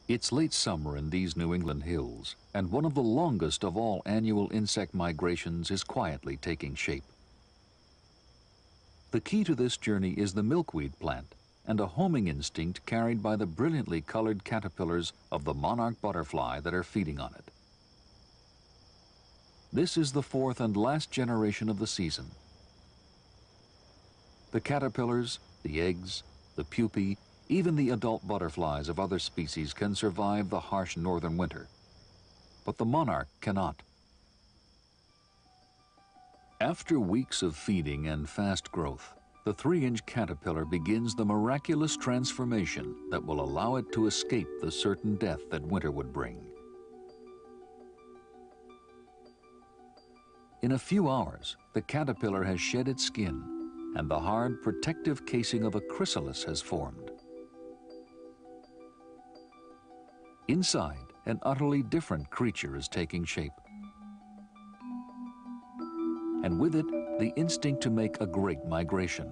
It's late summer in these New England hills, and one of the longest of all annual insect migrations is quietly taking shape. The key to this journey is the milkweed plant and a homing instinct carried by the brilliantly colored caterpillars of the monarch butterfly that are feeding on it. This is the fourth and last generation of the season. The caterpillars, the eggs, the pupae, even the adult butterflies of other species can survive the harsh northern winter, but the monarch cannot. After weeks of feeding and fast growth, the 3-inch caterpillar begins the miraculous transformation that will allow it to escape the certain death that winter would bring. In a few hours, the caterpillar has shed its skin, and the hard protective casing of a chrysalis has formed. Inside, an utterly different creature is taking shape. And with it, the instinct to make a great migration.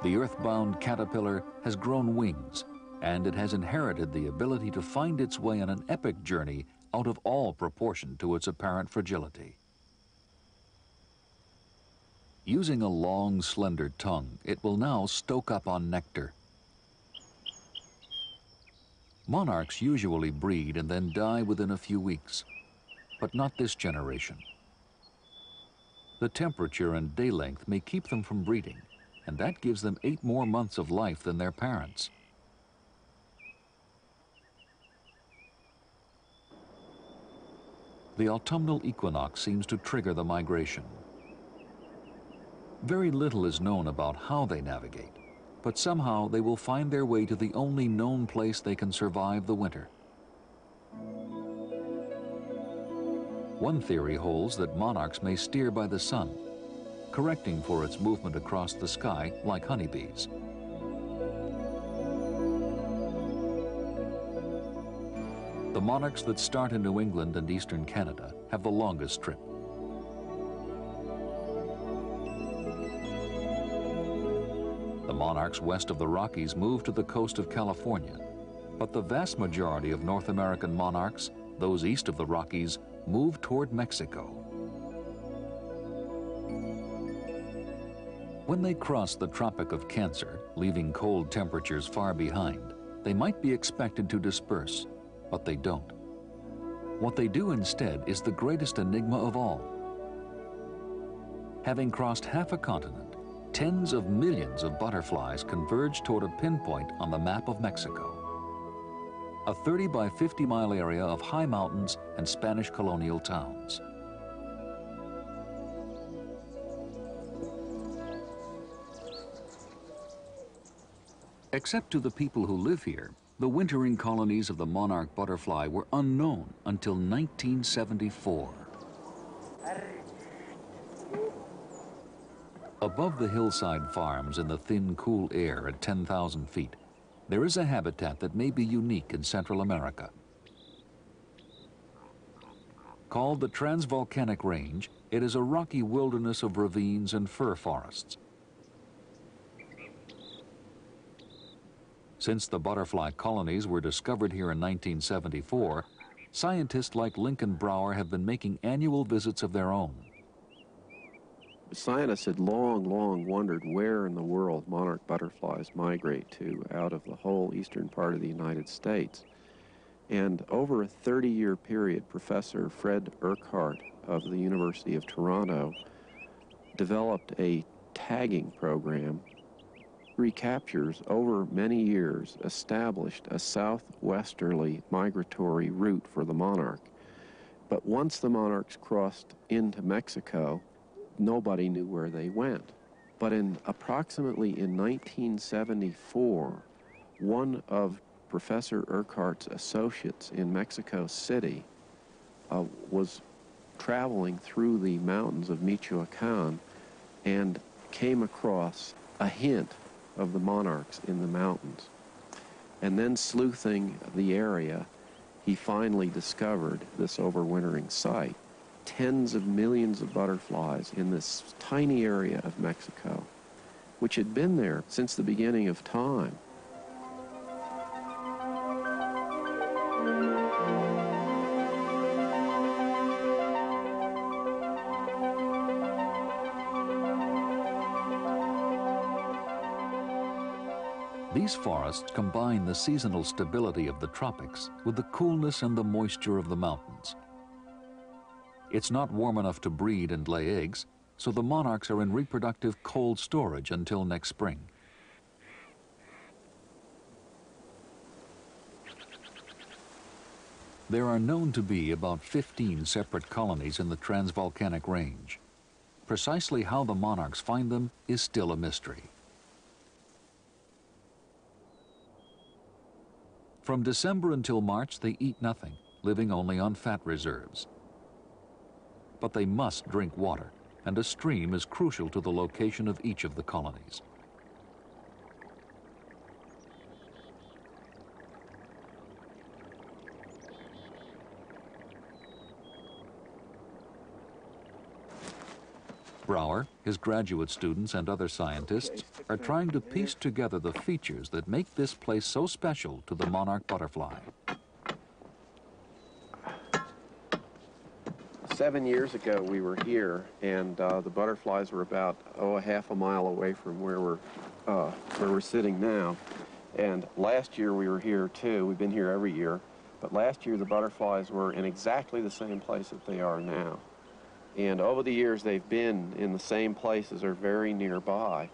The earthbound caterpillar has grown wings, and it has inherited the ability to find its way on an epic journey out of all proportion to its apparent fragility. Using a long, slender tongue, it will now stoke up on nectar. Monarchs usually breed and then die within a few weeks, but not this generation. The temperature and day length may keep them from breeding, and that gives them 8 more months of life than their parents. The autumnal equinox seems to trigger the migration. Very little is known about how they navigate, but somehow they will find their way to the only known place they can survive the winter. One theory holds that monarchs may steer by the sun, correcting for its movement across the sky like honeybees. The monarchs that start in New England and eastern Canada have the longest trip. The monarchs west of the Rockies move to the coast of California, but the vast majority of North American monarchs, those east of the Rockies, move toward Mexico. When they cross the Tropic of Cancer, leaving cold temperatures far behind, they might be expected to disperse, but they don't. What they do instead is the greatest enigma of all. Having crossed half a continent, tens of millions of butterflies converge toward a pinpoint on the map of Mexico. A 30 by 50 mile area of high mountains and Spanish colonial towns. Except to the people who live here, the wintering colonies of the monarch butterfly were unknown until 1974. Above the hillside farms in the thin, cool air at 10,000 feet, there is a habitat that may be unique in Central America. Called the Transvolcanic Range, it is a rocky wilderness of ravines and fir forests. Since the butterfly colonies were discovered here in 1974, scientists like Lincoln Brower have been making annual visits of their own. Scientists had long wondered where in the world monarch butterflies migrate to out of the whole eastern part of the United States. And over a 30-year period, Professor Fred Urquhart of the University of Toronto developed a tagging program, recaptures over many years, established a southwesterly migratory route for the monarch. But once the monarchs crossed into Mexico, nobody knew where they went. But approximately in 1974, one of Professor Urquhart's associates in Mexico City was traveling through the mountains of Michoacan and came across a hint of the monarchs in the mountains. And then sleuthing the area, he finally discovered this overwintering site. tens of millions of butterflies in this tiny area of Mexico, which had been there since the beginning of time. These forests combine the seasonal stability of the tropics with the coolness and the moisture of the mountains. It's not warm enough to breed and lay eggs, so the monarchs are in reproductive cold storage until next spring. There are known to be about 15 separate colonies in the transvolcanic range. Precisely how the monarchs find them is still a mystery. From December until March, they eat nothing, living only on fat reserves. But they must drink water, and a stream is crucial to the location of each of the colonies. Brower, his graduate students, and other scientists are trying to piece together the features that make this place so special to the monarch butterfly. 7 years ago we were here, and the butterflies were about a half a mile away from where we're sitting now. And last year we were here too. We've been here every year, but last year the butterflies were in exactly the same place that they are now. And over the years they've been in the same places or very nearby.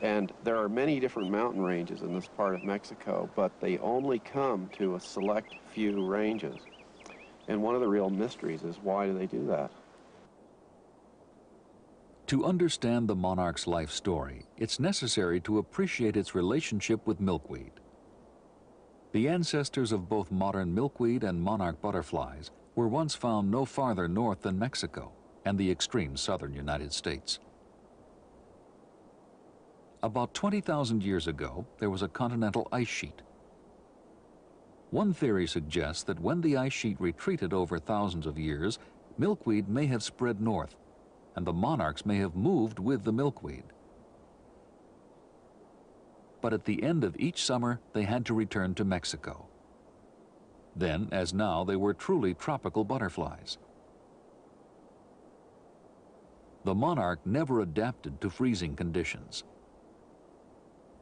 And there are many different mountain ranges in this part of Mexico, but they only come to a select few ranges. And one of the real mysteries is, why do they do that? To understand the monarch's life story, it's necessary to appreciate its relationship with milkweed. The ancestors of both modern milkweed and monarch butterflies were once found no farther north than Mexico and the extreme southern United States. About 20,000 years ago, there was a continental ice sheet. One theory suggests that when the ice sheet retreated over thousands of years, milkweed may have spread north, and the monarchs may have moved with the milkweed. But at the end of each summer, they had to return to Mexico. Then, as now, they were truly tropical butterflies. The monarch never adapted to freezing conditions.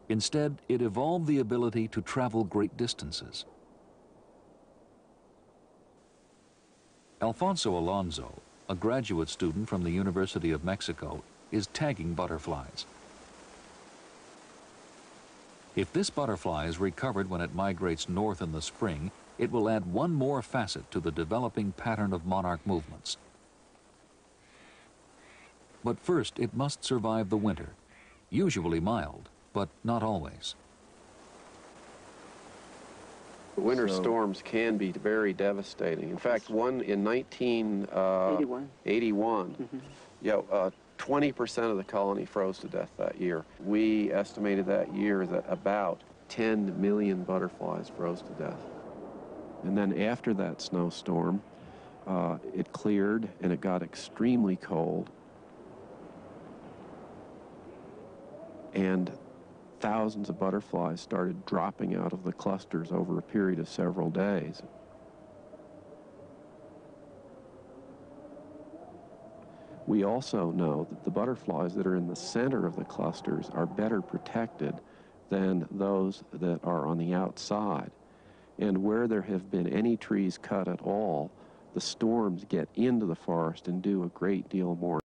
Instead, it evolved the ability to travel great distances. Alfonso Alonso, a graduate student from the University of Mexico, is tagging butterflies. If this butterfly is recovered when it migrates north in the spring, it will add one more facet to the developing pattern of monarch movements. But first, it must survive the winter, usually mild, but not always. Winter storms can be very devastating. In fact, one in 1981, 20% of the colony froze to death that year. We estimated that year that about 10 million butterflies froze to death. And then after that snowstorm, it cleared and it got extremely cold. And thousands of butterflies started dropping out of the clusters over a period of several days. We also know that the butterflies that are in the center of the clusters are better protected than those that are on the outside. And where there have been any trees cut at all, the storms get into the forest and do a great deal more